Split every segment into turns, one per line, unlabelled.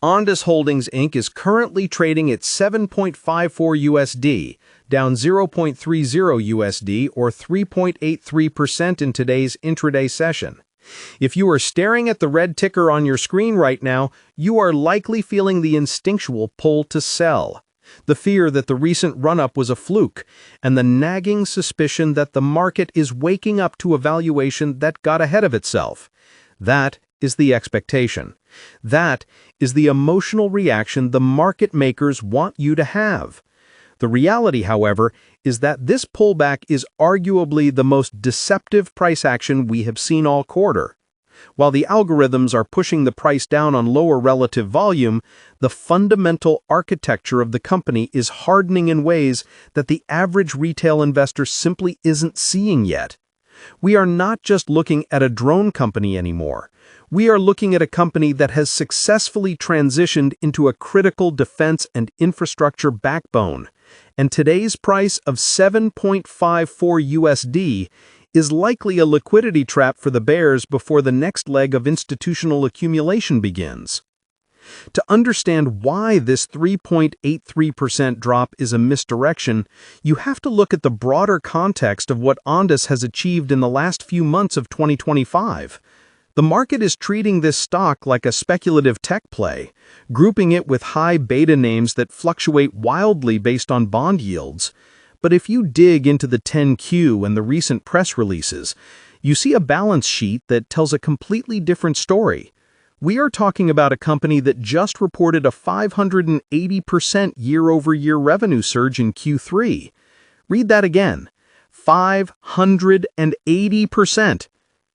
Ondas Holdings Inc. is currently trading at 7.54 USD, down 0.30 USD or 3.83% in today's intraday session. If you are staring at the red ticker on your screen right now, you are likely feeling the instinctual pull to sell. The fear that the recent run-up was a fluke, and the nagging suspicion that the market is waking up to a valuation that got ahead of itself. That is the expectation. That is the emotional reaction the market makers want you to have. The reality, however, is that this pullback is arguably the most deceptive price action we have seen all quarter. While the algorithms are pushing the price down on lower relative volume, the fundamental architecture of the company is hardening in ways that the average retail investor simply isn't seeing yet. We are not just looking at a drone company anymore. We are looking at a company that has successfully transitioned into a critical defense and infrastructure backbone. And today's price of 7.54 USD is likely a liquidity trap for the bears before the next leg of institutional accumulation begins. To understand why this 3.83% drop is a misdirection, you have to look at the broader context of what Ondas has achieved in the last few months of 2025. The market is treating this stock like a speculative tech play, grouping it with high beta names that fluctuate wildly based on bond yields. But if you dig into the 10Q and the recent press releases, you see a balance sheet that tells a completely different story. We are talking about a company that just reported a 580% year-over-year revenue surge in Q3. Read that again. 580%.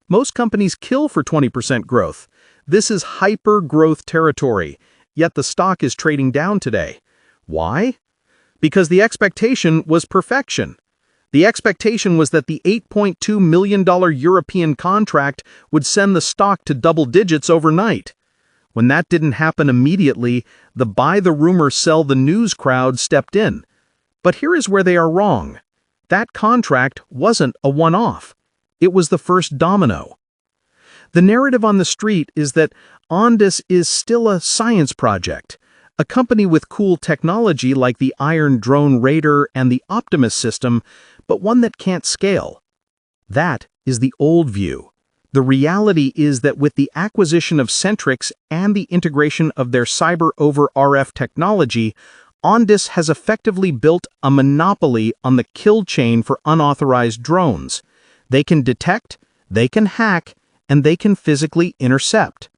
Most companies kill for 20% growth. This is hyper-growth territory, yet the stock is trading down today. Why? Because the expectation was perfection. The expectation was that the $8.2 million European contract would send the stock to double digits overnight. When that didn't happen immediately, the buy the rumor, sell the news crowd stepped in. But here is where they are wrong. That contract wasn't a one-off. It was the first domino. The narrative on the street is that Ondas is still a science project, a company with cool technology like the Iron Drone Raider and the Optimus system, but one that can't scale. That is the old view. The reality is that with the acquisition of Sentrycs and the integration of their cyber-over-RF technology, Ondas has effectively built a monopoly on the kill chain for unauthorized drones. They can detect, they can hack, and they can physically intercept.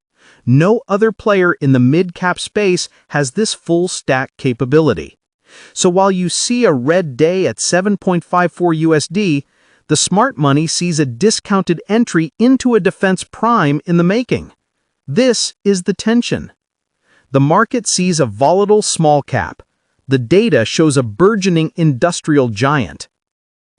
No other player in the mid-cap space has this full-stack capability. So while you see a red day at 7.54 USD, the smart money sees a discounted entry into a defense prime in the making. This is the tension. The market sees a volatile small cap. The data shows a burgeoning industrial giant.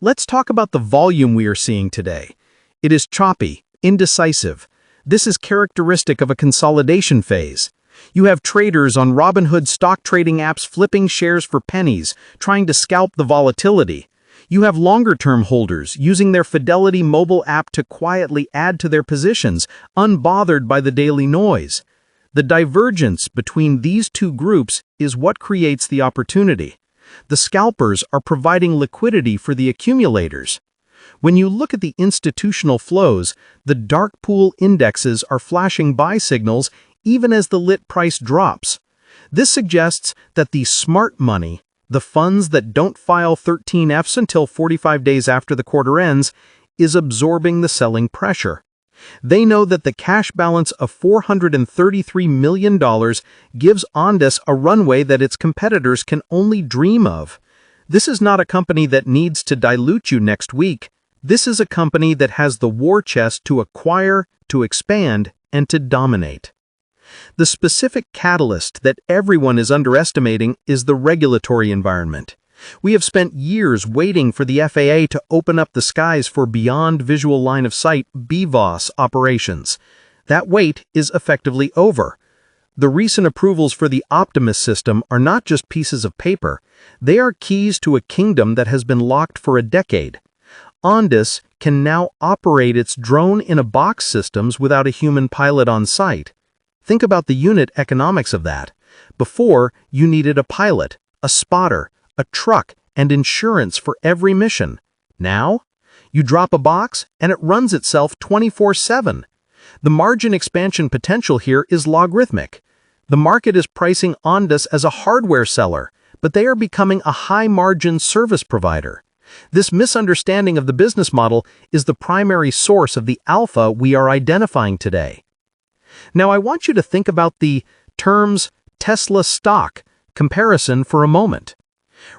Let's talk about the volume we are seeing today. It is choppy, indecisive. This is characteristic of a consolidation phase. You have traders on Robinhood stock trading apps flipping shares for pennies, trying to scalp the volatility. You have longer-term holders using their Fidelity mobile app to quietly add to their positions, unbothered by the daily noise. The divergence between these two groups is what creates the opportunity. The scalpers are providing liquidity for the accumulators. When you look at the institutional flows, the dark pool indexes are flashing buy signals even as the lit price drops. This suggests that the smart money, the funds that don't file 13Fs until 45 days after the quarter ends, is absorbing the selling pressure. They know that the cash balance of $433 million gives Ondas a runway that its competitors can only dream of. This is not a company that needs to dilute you next week. This is a company that has the war chest to acquire, to expand, and to dominate. The specific catalyst that everyone is underestimating is the regulatory environment. We have spent years waiting for the FAA to open up the skies for Beyond Visual Line of Sight (BVOS) operations. That wait is effectively over. The recent approvals for the Optimus system are not just pieces of paper. They are keys to a kingdom that has been locked for a decade. Ondas can now operate its drone-in-a-box systems without a human pilot on site. Think about the unit economics of that. Before, you needed a pilot, a spotter, a truck, and insurance for every mission. Now, you drop a box and it runs itself 24/7. The margin expansion potential here is logarithmic. The market is pricing Ondas as a hardware seller, but they are becoming a high-margin service provider. This misunderstanding of the business model is the primary source of the alpha we are identifying today. Now, I want you to think about the terms Tesla stock comparison for a moment.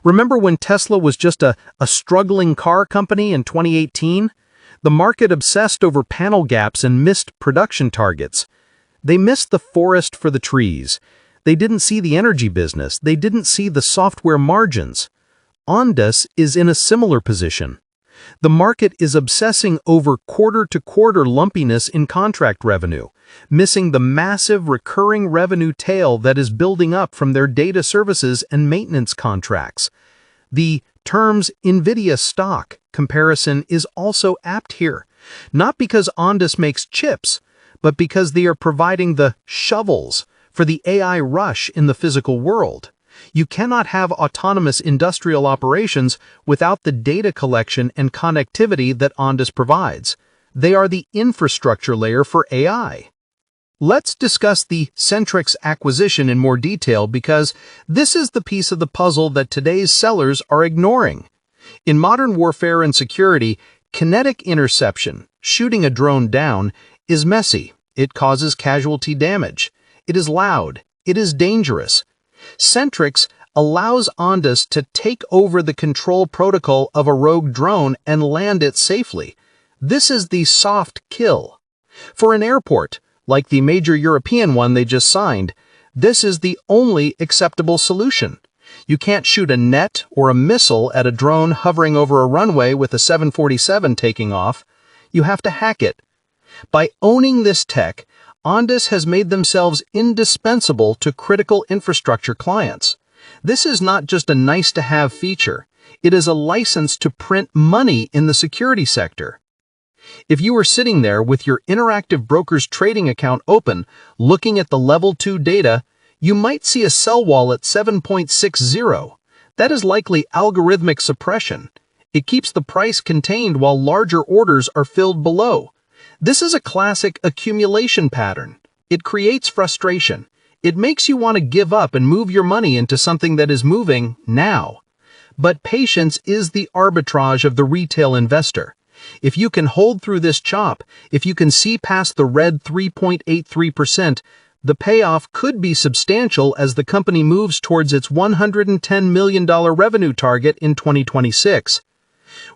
Remember when Tesla was just a struggling car company in 2018? The market obsessed over panel gaps and missed production targets. They missed the forest for the trees. They didn't see the energy business. They didn't see the software margins. Ondas is in a similar position. The market is obsessing over quarter-to-quarter lumpiness in contract revenue, missing the massive recurring revenue tail that is building up from their data services and maintenance contracts. The terms NVIDIA stock comparison is also apt here, not because Ondas makes chips, but because they are providing the shovels for the AI rush in the physical world. You cannot have autonomous industrial operations without the data collection and connectivity that Ondas provides. They are the infrastructure layer for AI. Let's discuss the Sentrycs acquisition in more detail because this is the piece of the puzzle that today's sellers are ignoring. In modern warfare and security, kinetic interception, shooting a drone down, is messy. It causes casualty damage. It is loud. It is dangerous. Sentrycs allows Ondas to take over the control protocol of a rogue drone and land it safely. This is the soft kill. For an airport, like the major European one they just signed, this is the only acceptable solution. You can't shoot a net or a missile at a drone hovering over a runway with a 747 taking off. You have to hack it. By owning this tech, Ondas has made themselves indispensable to critical infrastructure clients. This is not just a nice-to-have feature. It is a license to print money in the security sector. If you were sitting there with your Interactive Brokers trading account open, looking at the Level 2 data, you might see a sell wall at 7.60. That is likely algorithmic suppression. It keeps the price contained while larger orders are filled below. This is a classic accumulation pattern. It creates frustration. It makes you want to give up and move your money into something that is moving now. But patience is the arbitrage of the retail investor. If you can hold through this chop, if you can see past the red 3.83%, the payoff could be substantial as the company moves towards its $110 million revenue target in 2026.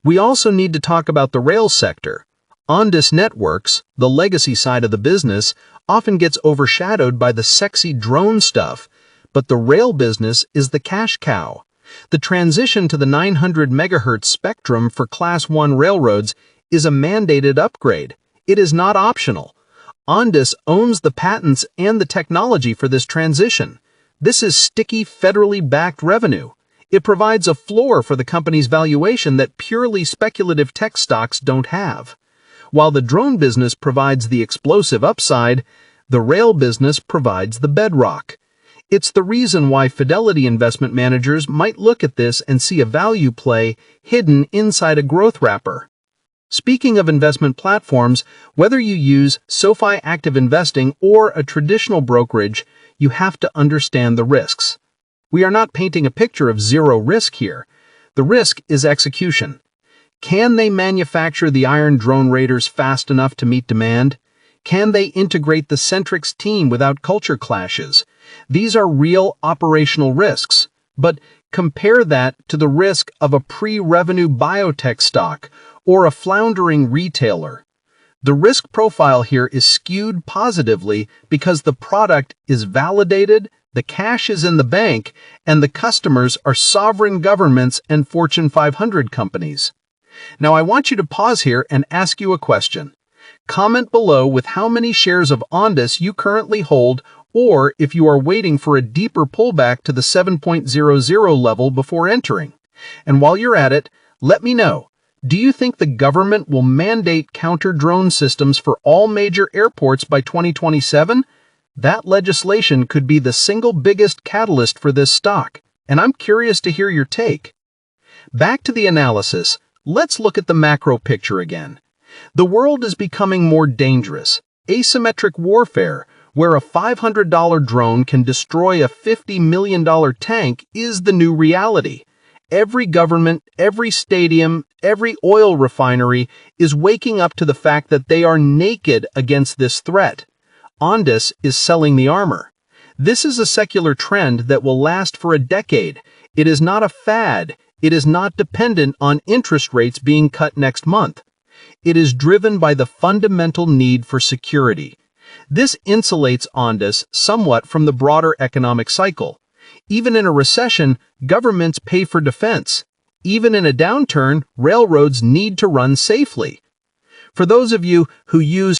We also need to talk about the rail sector. Ondas Networks, the legacy side of the business, often gets overshadowed by the sexy drone stuff, but the rail business is the cash cow. The transition to the 900 MHz spectrum for Class 1 railroads is a mandated upgrade. It is not optional. Ondas owns the patents and the technology for this transition. This is sticky, federally backed revenue. It provides a floor for the company's valuation that purely speculative tech stocks don't have. While the drone business provides the explosive upside, the rail business provides the bedrock. It's the reason why Fidelity investment managers might look at this and see a value play hidden inside a growth wrapper. Speaking of investment platforms, whether you use SoFi Active Investing or a traditional brokerage, you have to understand the risks. We are not painting a picture of zero risk here. The risk is execution. Can they manufacture the Iron Drone Raiders fast enough to meet demand? Can they integrate the Sentrycs team without culture clashes? These are real operational risks. But compare that to the risk of a pre-revenue biotech stock or a floundering retailer. The risk profile here is skewed positively because the product is validated, the cash is in the bank, and the customers are sovereign governments and Fortune 500 companies. Now I want you to pause here and ask you a question. Comment below with how many shares of Ondas you currently hold or if you are waiting for a deeper pullback to the 7.00 level before entering. And while you're at it, let me know, do you think the government will mandate counter-drone systems for all major airports by 2027? That legislation could be the single biggest catalyst for this stock, and I'm curious to hear your take. Back to the analysis, let's look at the macro picture again. The world is becoming more dangerous. Asymmetric warfare, where a $500 drone can destroy a $50 million tank, is the new reality. Every government, every stadium, every oil refinery is waking up to the fact that they are naked against this threat. Ondas is selling the armor. This is a secular trend that will last for a decade. It is not a fad. It is not dependent on interest rates being cut next month. It is driven by the fundamental need for security. This insulates Ondas somewhat from the broader economic cycle. Even in a recession, governments pay for defense. Even in a downturn, railroads need to run safely. For those of you who use